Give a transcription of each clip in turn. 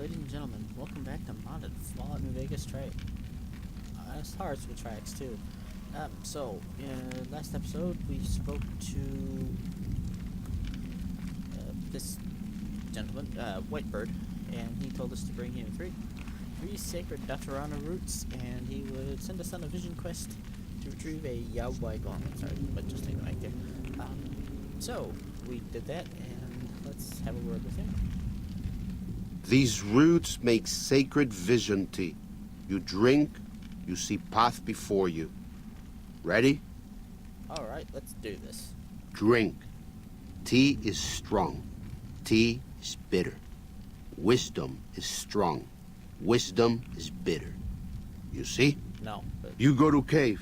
ladies and gentlemen, welcome back to Modded Fallout New Vegas Trade. As Hearts with Tracks too. In last episode, we spoke to this gentleman, Whitebird, and he told us to bring him three sacred Datarana roots, and he would send us on a vision quest to retrieve a Yawai Gauntlet. Sorry, but just take the mic there. So we did that, and let's have a word with him. These roots make sacred vision tea. You drink, you see path before you. Ready? Alright, let's do this. Drink. Tea is strong. Tea is bitter. Wisdom is strong. Wisdom is bitter. You see? No, but... You go to cave.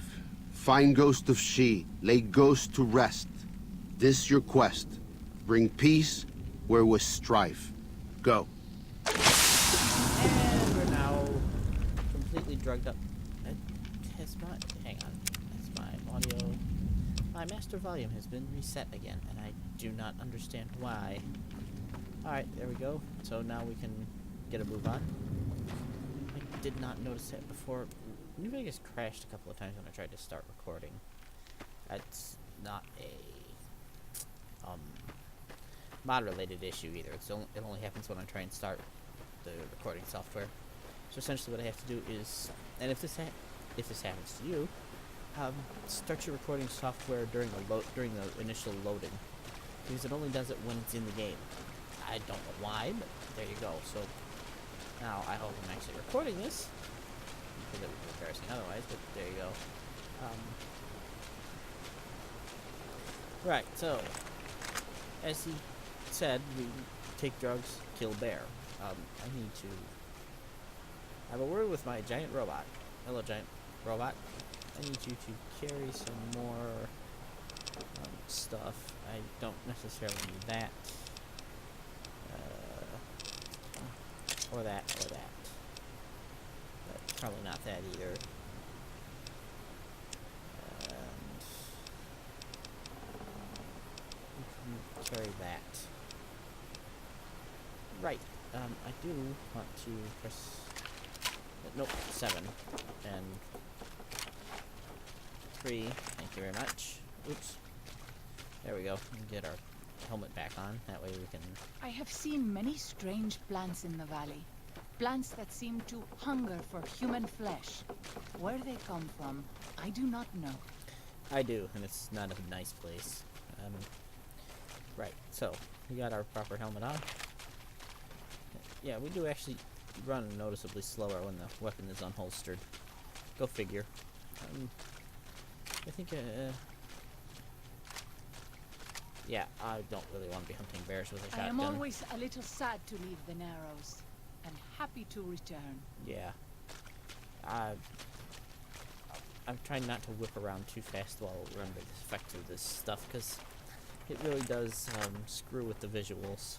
Find ghost of she. Lay ghost to rest. This your quest. Bring peace where was strife. Go. And we're now completely drugged up. Hang on. That's my audio. My master volume has been reset again, and I do not understand why. Alright, there we go. So now we can get a move on. I did not notice that before. New Vegas crashed a couple of times when I tried to start recording. That's not a mod-related issue either. It only happens when I try and start the recording software. So essentially what I have to do is, and if this happens to you, start your recording software during the initial loading, because it only does it when it's in the game. I don't know why, but there you go. So now I hope I'm actually recording this, because it would be embarrassing otherwise, but there you go. Right, so as he said, we take drugs, kill bear. I need to have a word with my giant robot. Hello, giant robot. I need you to carry some more stuff. I don't necessarily need that. Or that. But probably not that either. And you can carry that. Right. I do want to press... Nope, 7. And 3. Thank you very much. Oops. There we go. Get our helmet back on. That way we can... I have seen many strange plants in the valley. Plants that seem to hunger for human flesh. Where they come from, I do not know. I do, and it's not a nice place. Right, so, we got our proper helmet on. Yeah, we do actually run noticeably slower when the weapon is unholstered. Go figure. I think, yeah, I don't really want to be hunting bears with a shotgun. I am always a little sad to leave the Narrows, and happy to return. Yeah. I'm trying not to whip around too fast while running the effect of this stuff, because it really does screw with the visuals.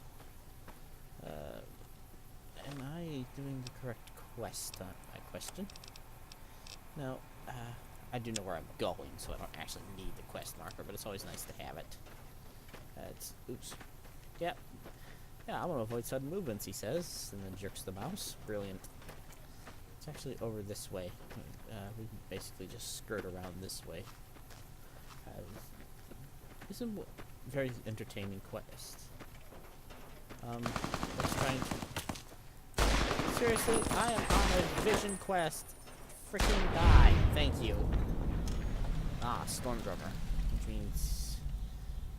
Am I doing the correct quest on my question? No, I do know where I'm going, so I don't actually need the quest marker, but it's always nice to have it. Oops. Yep. Yeah, I want to avoid sudden movements, he says, and then jerks the mouse. Brilliant. It's actually over this way. We can basically just skirt around this way. It's a very entertaining quest. Let's try and... Seriously, I am on a vision quest. Freaking die. Thank you. Ah, Stormdrummer. Which means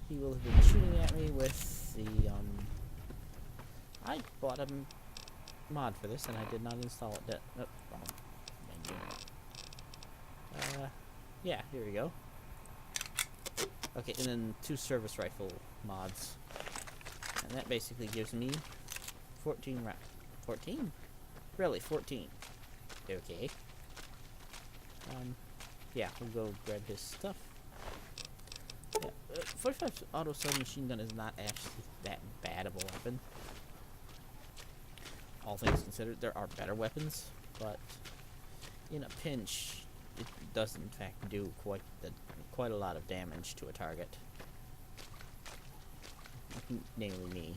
he will have been shooting at me with the, I bought a mod for this and I did not install it. Nope, wrong menu. Yeah, here we go. Okay, and then 2 service rifle mods. And that basically gives me 14 rounds. 14? Really, 14. Okay. Yeah, we'll go grab his stuff. Yeah, 45 auto submachine gun is not actually that bad of a weapon. All things considered, there are better weapons, but in a pinch, it does in fact do quite a lot of damage to a target. Namely me.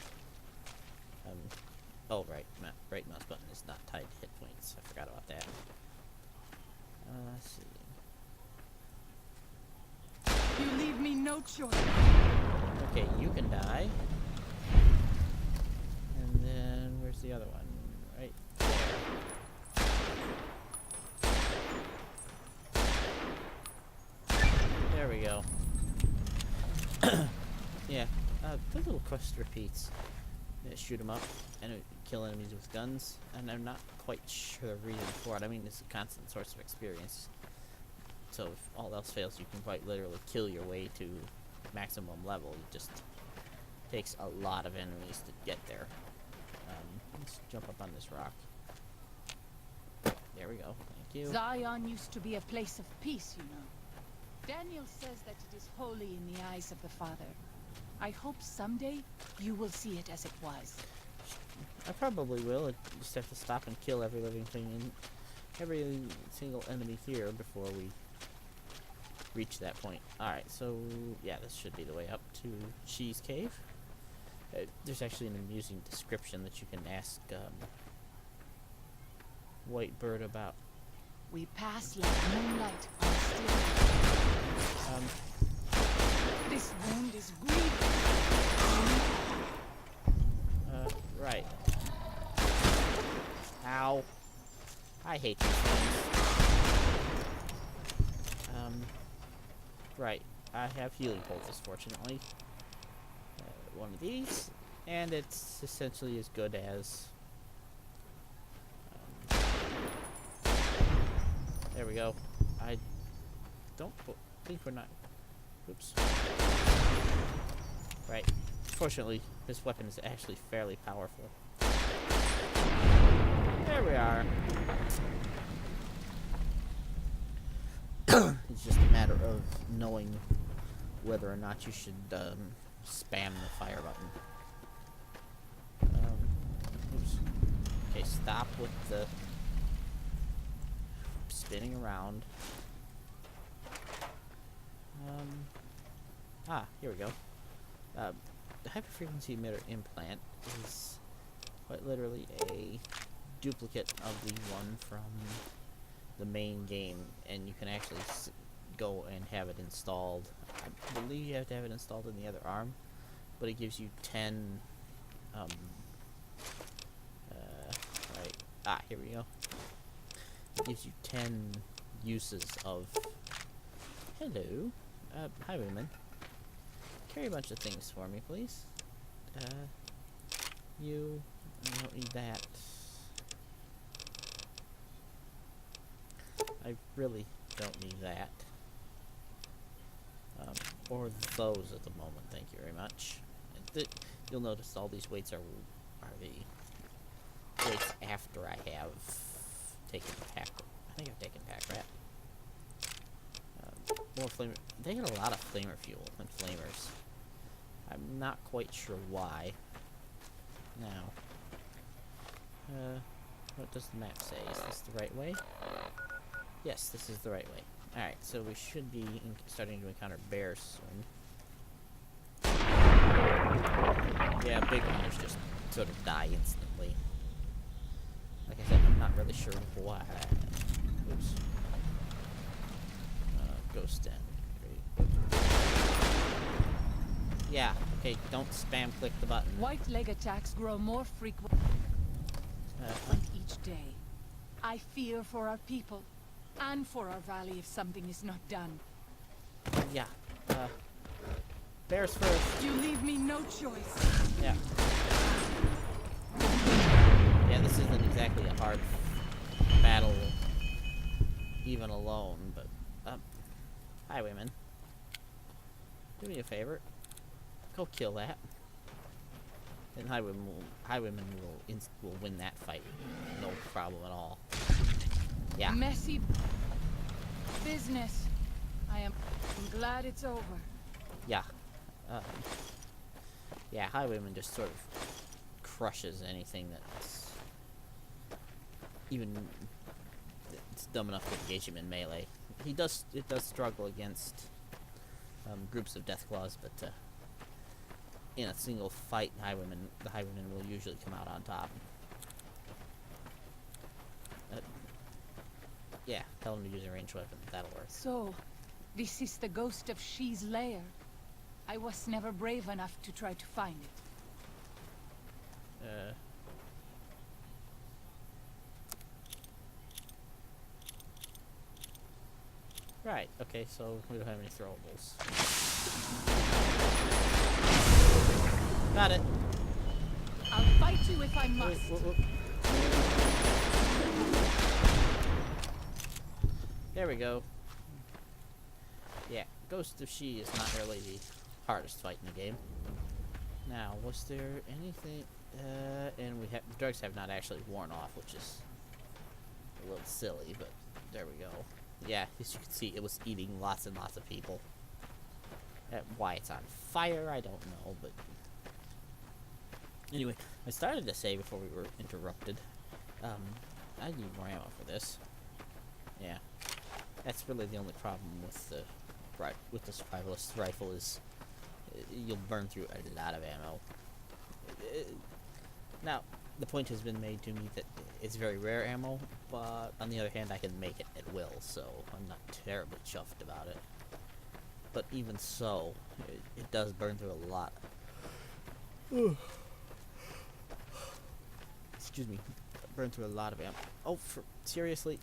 Oh, right. Right mouse button is not tied to hit points. I forgot about that. Let's see. You leave me no choice. Okay, you can die. And then, where's the other one? Right there. There we go. Yeah, the little quest repeats. Shoot them up and kill enemies with guns, and I'm not quite sure the reason for it. I mean, it's a constant source of experience. So if all else fails, you can quite literally kill your way to maximum level. It just takes a lot of enemies to get there. Let's jump up on this rock. There we go. Thank you. Zion used to be a place of peace, you know. Daniel says that it is holy in the eyes of the Father. I hope someday you will see it as it was. I probably will. I just have to stop and kill every living thing and every single enemy here before we reach that point. Alright, so yeah, this should be the way up to Cheese Cave. There's actually an amusing description that you can ask Whitebird about. We pass like moonlight on still. This wound is grievous. Right. Ow. I hate these things. Right. I have healing pulses, fortunately. One of these, and it's essentially as good as... there we go. I don't think we're not... Oops. Right. Fortunately, this weapon is actually fairly powerful. There we are. It's just a matter of knowing whether or not you should spam the fire button. Oops. Okay, stop with the spinning around. Here we go. The hyperfrequency emitter implant is quite literally a duplicate of the one from the main game, and you can actually go and have it installed. I believe you have to have it installed in the other arm, but it gives you 10 right, here we go. It gives you 10 uses of... Hello, highwayman. Carry a bunch of things for me, please. You don't need that. I really don't need that. Or those at the moment, thank you very much. You'll notice all these weights are the weights after I have taken pack. I think I've taken pack rat. More flamer. They get a lot of flamer fuel and flamers. I'm not quite sure why. Now, what does the map say? Is this the right way? Yes, this is the right way. Alright, so we should be starting to encounter bears soon. Yeah, big runners just sort of die instantly. Like I said, I'm not really sure why. Oops. Ghost Den. Yeah, okay, don't spam click the button. White leg attacks grow more frequent each day. I fear for our people, and for our valley if something is not done. Yeah, bears first. You leave me no choice. Yeah. Yeah, this isn't exactly a hard battle, even alone, but, highwayman, do me a favor. Go kill that. And highwayman will win that fight. No problem at all. Yeah. Messy business. I'm glad it's over. Yeah. Yeah, highwayman just sort of crushes anything that's even it's dumb enough to engage him in melee. It does struggle against groups of Deathclaws, but in a single fight, the highwayman will usually come out on top. Yeah, tell him to use a ranged weapon. That'll work. So, this is the ghost of She's lair. I was never brave enough to try to find it. Right, okay, so we don't have any throwables. Got it. I'll fight you if I must. Whoop. There we go. Yeah, Ghost of She is not really the hardest fight in the game. Now, was there anything... and the drugs have not actually worn off, which is a little silly, but there we go. Yeah, as you can see, it was eating lots and lots of people. Why it's on fire, I don't know, but... Anyway, I started to say before we were interrupted, I need more ammo for this. Yeah. That's really the only problem with the survivalist rifle is you'll burn through a lot of ammo. Now, the point has been made to me that it's very rare ammo, but on the other hand, I can make it at will, so I'm not terribly chuffed about it. But even so, it does burn through a lot. Excuse me. Burn through a lot of ammo. Oh, seriously?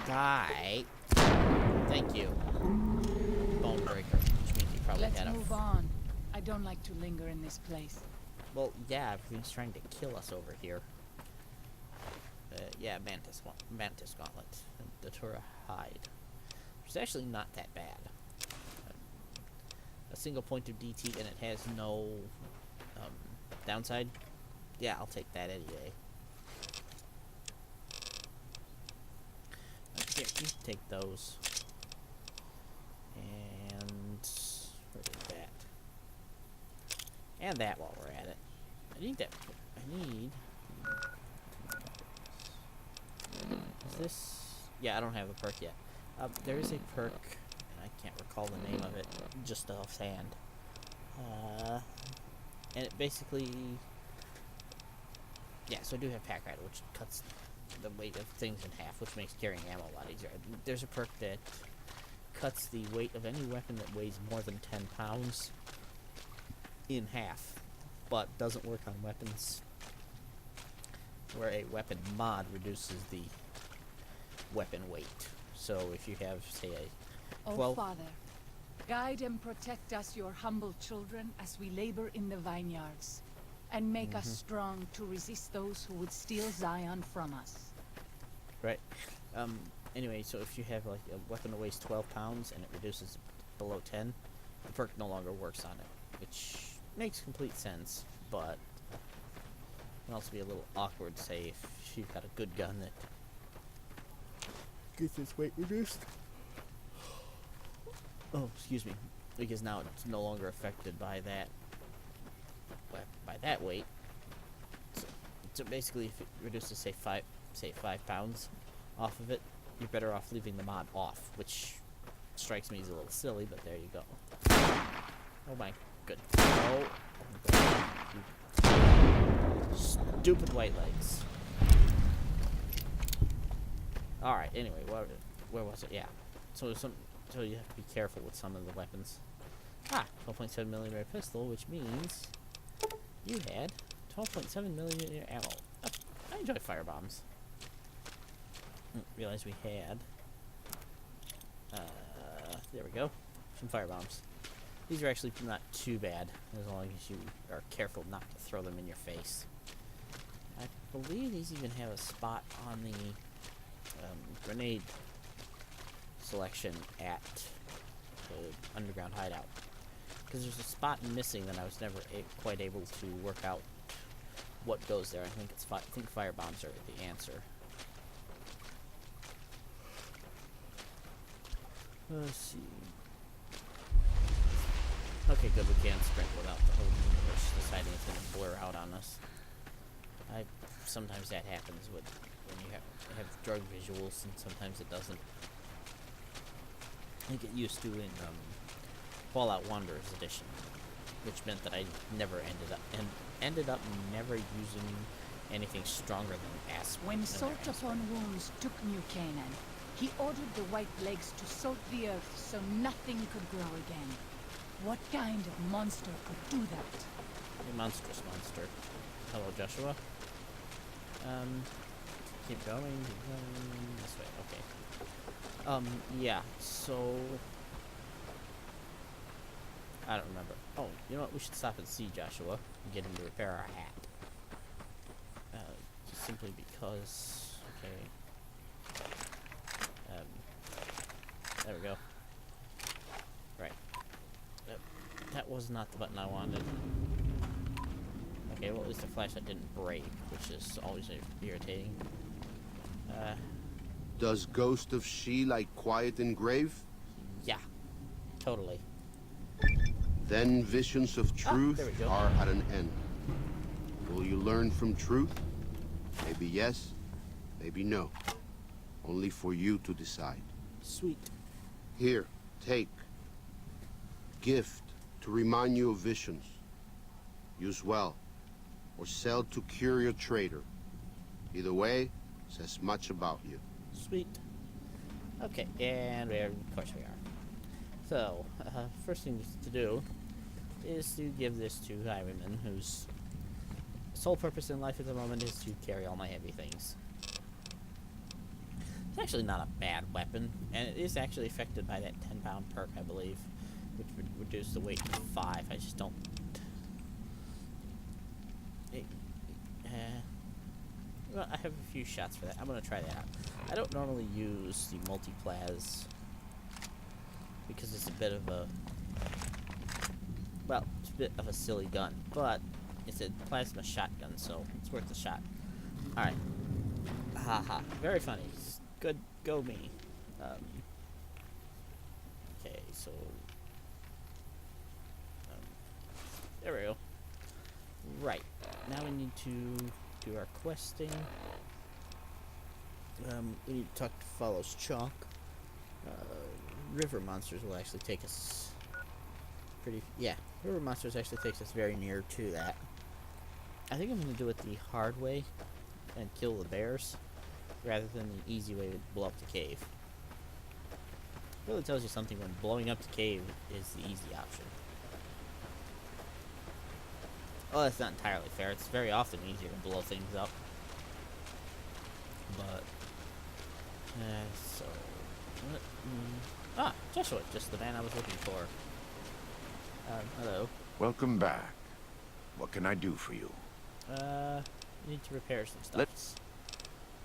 Die. Thank you. Bone breaker, which means you probably Let's had a... move on. I don't like to linger in this place. Well, yeah, he's trying to kill us over here. Yeah, Mantis Gauntlet. And Datura Hide. It's actually not that bad. A single point of DT and it has no downside. Yeah, I'll take that any day. Here, you can take those. And where's that? And that while we're at it. I need that. Is this? Yeah, I don't have a perk yet. There is a perk, and I can't recall the name of it just offhand. And it basically, yeah. So I do have Pack Rider, which cuts the weight of things in half, which makes carrying ammo a lot easier. There's a perk that cuts the weight of any weapon that weighs more than 10 pounds in half, but doesn't work on weapons where a weapon mod reduces the weapon weight. So if you have, say, a 12... Oh, Father, guide and protect us, your humble children, as we labor in the vineyards, and make us strong to resist those who would steal Zion from us. Right. Anyway, so if you have like a weapon that weighs 12 pounds and it reduces below 10, the perk no longer works on it, which makes complete sense, but can also be a little awkward, say, if you've got a good gun that gets its weight reduced. Oh, excuse me, because now it's no longer affected by that weight. So basically, if it reduces, say 5 pounds off of it, you're better off leaving the mod off, which strikes me as a little silly, but there you go. Oh my good. Oh my God. Stupid white legs. Alright, anyway, where was it? Yeah. So you have to be careful with some of the weapons. 12.7mm pistol, which means you had 12.7mm ammo. I enjoy firebombs. Realize we had. There we go. Some firebombs. These are actually not too bad, as long as you are careful not to throw them in your face. I believe these even have a spot on the grenade selection at the underground hideout. Because there's a spot missing that I was never quite able to work out what goes there. I think firebombs are the answer. Let's see. Okay, good. We can sprint without the whole universe deciding it's going to blur out on us. Sometimes that happens when you have drug visuals, and sometimes it doesn't. I get used to in Fallout Wanderers Edition, which meant that I never ended up never using anything stronger than asp. When no, Salt asp. Upon Wounds took New Canaan, he ordered the White Legs to salt the earth so nothing could grow again. What kind of monster could do that? A monstrous monster. Hello, Joshua. Keep going this way. Okay. Yeah. So I don't remember. Oh, you know what? We should stop and see Joshua and get him to repair our hat. Just simply because. Okay. There we go. Right. That was not the button I wanted. Okay, well, at least the flashlight didn't break, which is always irritating. Does Ghost of She like quiet and grave? Yeah. Totally. Then visions of truth there we go. are at an end. Will you learn from truth? Maybe yes, maybe no. Only for you to decide. Sweet. Here, take. Gift to remind you of visions. Use well, or sell to curious trader. Either way, says much about you. Sweet. Okay, and of course we are. So, first thing to do is to give this to Highwayman, whose sole purpose in life at the moment is to carry all my heavy things. It's actually not a bad weapon, and it is actually affected by that 10-pound perk, I believe, which would reduce the weight to 5. I just don't... well, I have a few shots for that. I'm going to try that out. I don't normally use the multi-plas because it's a bit of a... well, it's a bit of a silly gun, but it's a plasma shotgun, so it's worth a shot. Alright. Haha. Very funny. Good. Go me. Okay, so... there we go. Right. Now we need to do our questing. We need to talk to Follows Chalk. River monsters will actually take us yeah, river monsters actually takes us very near to that. I think I'm going to do it the hard way and kill the bears rather than the easy way to blow up the cave. It really tells you something when blowing up the cave is the easy option. Well, that's not entirely fair. It's very often easier to blow things up. But, so... what? Joshua, just the man I was looking for. Hello. Welcome back. What can I do for you? Need to repair some stuff.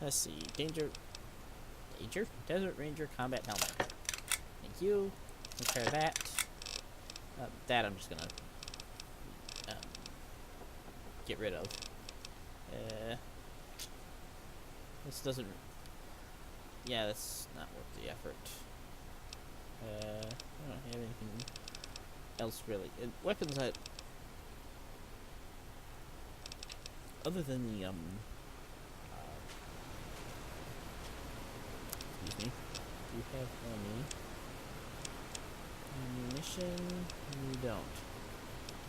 Let's see. Danger? Desert Ranger combat helmet. Thank you. Repair that. That I'm just gonna get rid of. This doesn't... yeah, that's not worth the effort. I don't have anything else really. Weapons that... other than the, excuse me. Do you have any ammunition? You don't.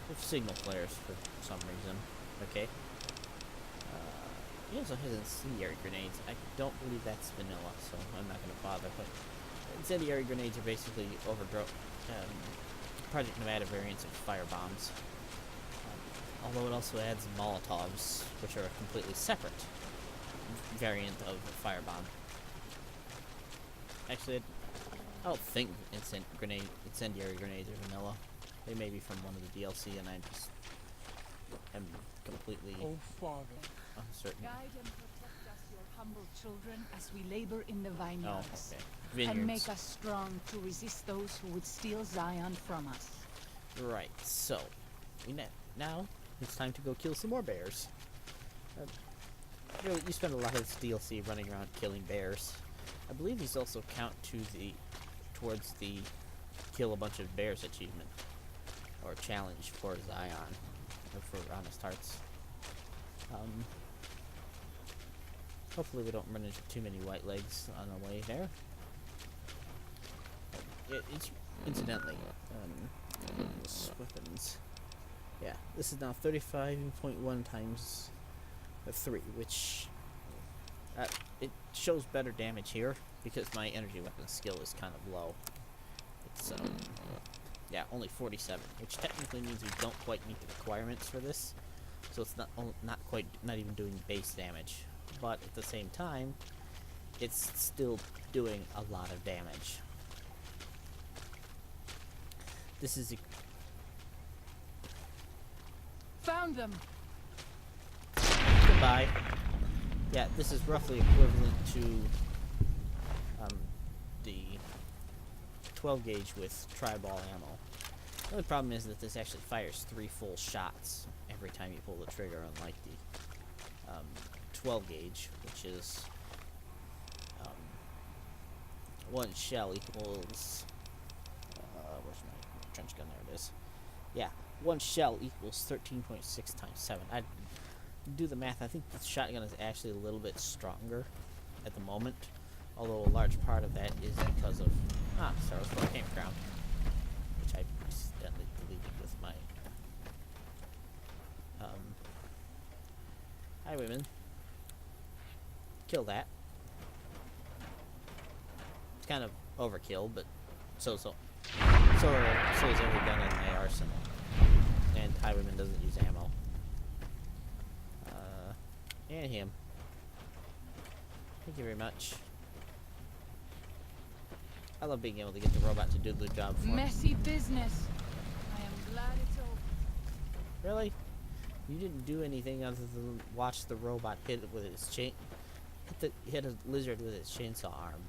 We have signal flares for some reason. Okay. He also has incendiary grenades. I don't believe that's vanilla, so I'm not going to bother. But incendiary grenades are basically Project Nevada variants of fire bombs. Although it also adds Molotovs, which are a completely separate variant of a firebomb. Actually, I don't think incendiary grenades are vanilla. They may be from one of the DLC, and I just am completely uncertain. Guide and protect us, your humble children, as we labor in the vineyards. Oh, okay. Vineyards. And make us strong to resist those who would steal Zion from us. Right, so now it's time to go kill some more bears. Really, you spend a lot of this DLC running around killing bears. I believe these also count towards the kill a bunch of bears achievement or challenge for Zion or for Honest Hearts. Hopefully we don't run into too many white legs on the way there. It's incidentally, weapons. Yeah, this is now 35.1 times a 3, which it shows better damage here because my energy weapon skill is kind of low. It's yeah, only 47, which technically means we don't quite meet the requirements for this. So it's not even doing base damage, but at the same time, it's still doing a lot of damage. This is Found them. goodbye. Yeah, this is roughly equivalent to the 12 gauge with tri-ball ammo. The only problem is that this actually fires 3 full shots every time you pull the trigger, unlike the 12 gauge, which is 1 shell equals where's my trench gun? There it is. Yeah, 1 shell equals 13.6 times 7. I do the math. I think the shotgun is actually a little bit stronger at the moment, although a large part of that is because of Star Wars Campground, which I accidentally deleted with my highwayman. Kill that. It's kind of overkill, but so is every gun in my arsenal. And highwayman doesn't use ammo. And him. Thank you very much. I love being able to get the robot to do the job for me. Messy business. I am glad it's over. Really? You didn't do anything other than watch the robot hit it with its chain. Hit a lizard with its chainsaw arm.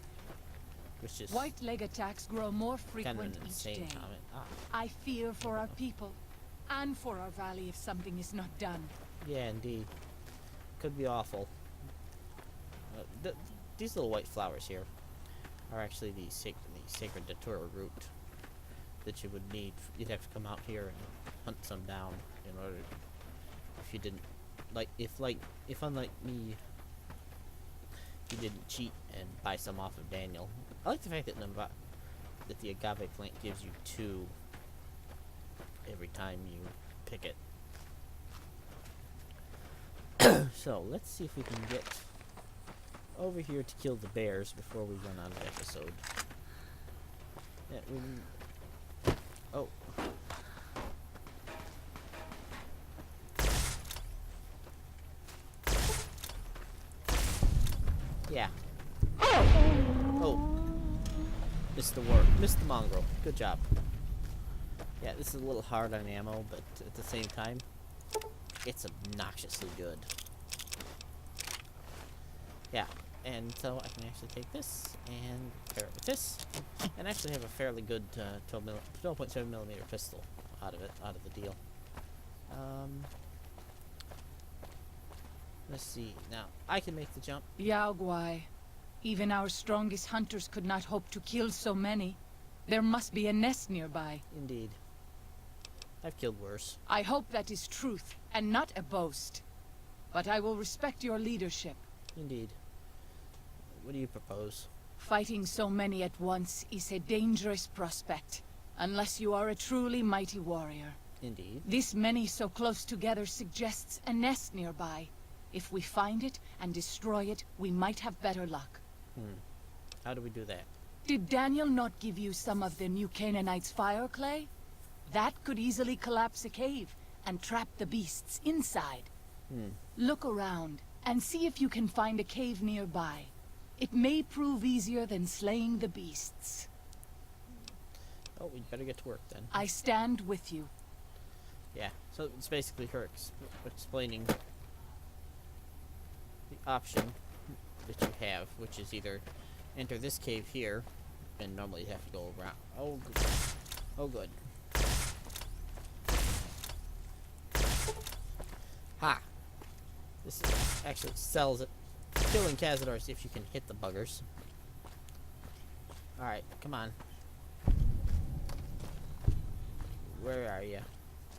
Which is White leg attacks grow more kind of frequent an each insane day. comment. I fear for our people and for our valley if something is not done. Yeah, indeed. Could be awful. These little white flowers here are actually the sacred Datura root that you would need. You'd have to come out here and hunt some down in order. If you didn't, if unlike me, you didn't cheat and buy some off of Daniel. I like the fact that the agave plant gives you 2 every time you pick it. So let's see if we can get over here to kill the bears before we run out of episode. Yeah, oh. Yeah. Oh. Missed the mongrel. Good job. Yeah, this is a little hard on ammo, but at the same time, it's obnoxiously good. Yeah, and so I can actually take this and pair it with this, and actually have a fairly good 12.7 millimeter pistol out of the deal. Let's see. Now I can make the jump. Yao Guai. Even our strongest hunters could not hope to kill so many. There must be a nest nearby. Indeed. I've killed worse. I hope that is truth, and not a boast. But I will respect your leadership. Indeed. What do you propose? Fighting so many at once is a dangerous prospect, unless you are a truly mighty warrior. Indeed. This many so close together suggests a nest nearby. If we find it and destroy it, we might have better luck. How do we do that? Did Daniel not give you some of the new Canaanites' fire clay? That could easily collapse a cave and trap the beasts inside. Look around and see if you can find a cave nearby. It may prove easier than slaying the beasts. Oh, we better get to work then. I stand with you. Yeah, so it's basically her explaining the option that you have, which is either enter this cave here, and normally you have to go around. Oh, good. Oh, good. Ha! This actually sells it. Killing Cazadors if you can hit the buggers. Alright, come on. Where are you?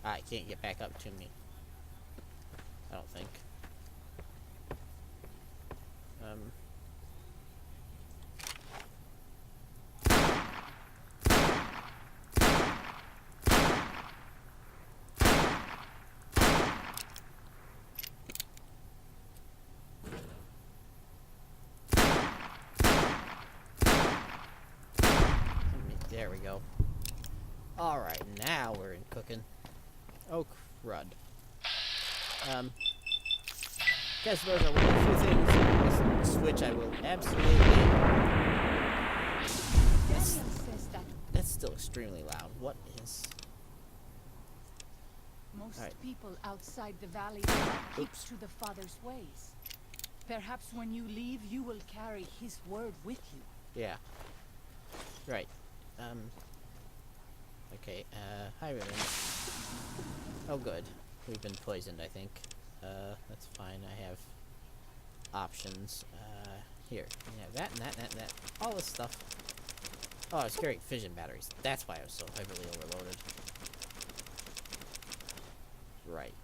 I can't get back up to me. I don't think. There we go. Alright, now we're in cooking. Oh, crud. Guys, those are one of the few things in this Switch I will absolutely... Daniel says that That's still extremely loud. What is... most Alright. people outside the valley do not keep Oops. to the Father's ways. Perhaps when you leave, you will carry his word with you. Yeah. Right. Okay, hi, Ribbon. Oh, good. We've been poisoned, I think. That's fine. I have options. Here. You can have that and that and that and that. All this stuff. Oh, I was carrying fission batteries. That's why I was so heavily overloaded. Right.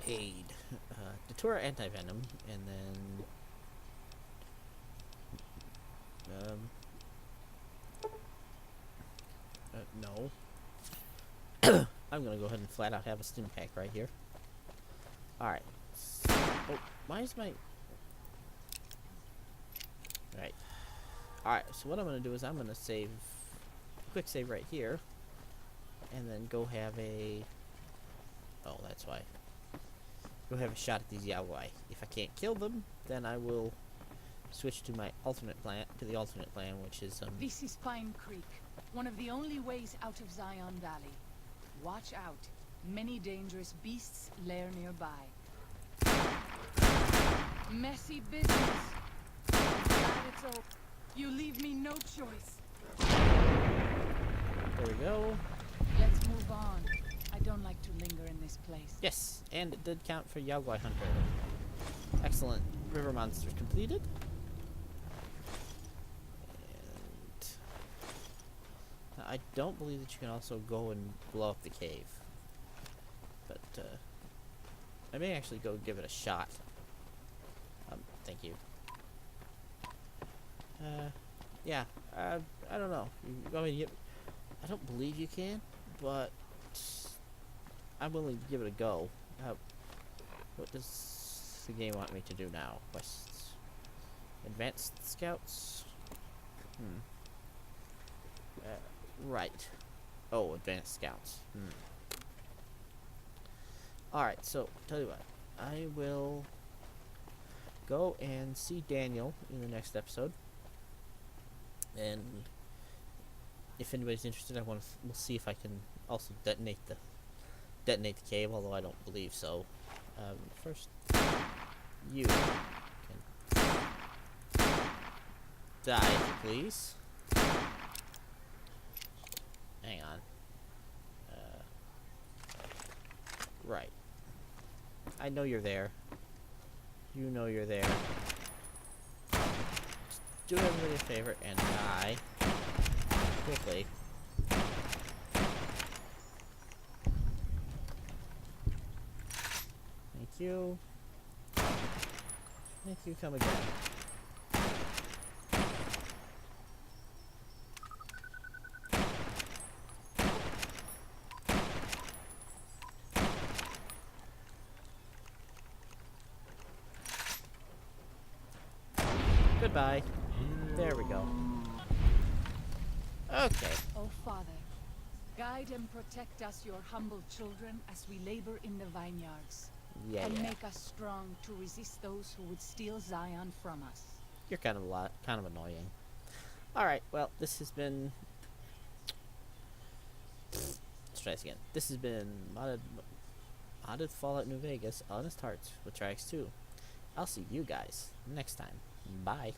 Aid. Datura anti-venom, and then... no. I'm gonna go ahead and flat out have a stim pack right here. Alright. Oh, why is my... Right. Alright, so what I'm gonna do is I'm gonna save... Quick save right here. And then go have a... Oh, that's why. Go have a shot at these Yaoi. If I can't kill them, then I will switch to my alternate plan, which is, This is Pine Creek, one of the only ways out of Zion Valley. Watch out. Many dangerous beasts lair nearby. Messy business. Glad it's over. You leave me no choice. there we go. Let's move on. I don't like to linger in this place. Yes, and it did count for Yaoi Hunter. Excellent. River monsters completed. And now, I don't believe that you can also go and blow up the cave. But I may actually go give it a shot. Thank you. Yeah. I don't know. I don't believe you can, but I'm willing to give it a go. What does the game want me to do now? Quests. Advanced scouts? Right. Oh, advanced scouts. Alright, so, tell you what. I will go and see Daniel in the next episode. And if anybody's interested, we'll see if I can also detonate the cave, although I don't believe so. First, you can die, if you please. Hang on. Right. I know you're there. You know you're there. Just do everybody a favor and die quickly. Thank you. Thank you, come again. Goodbye. There we go. Okay. Oh, Father, guide and protect us, your humble children, as we labor in the vineyards. Yeah, And yeah. make us strong to resist those who would steal Zion from us. You're kind of annoying. Alright, well, this has been... Let's try this again. This has been Modded Fallout New Vegas, Honest Hearts with Triax 2. I'll see you guys next time. Bye.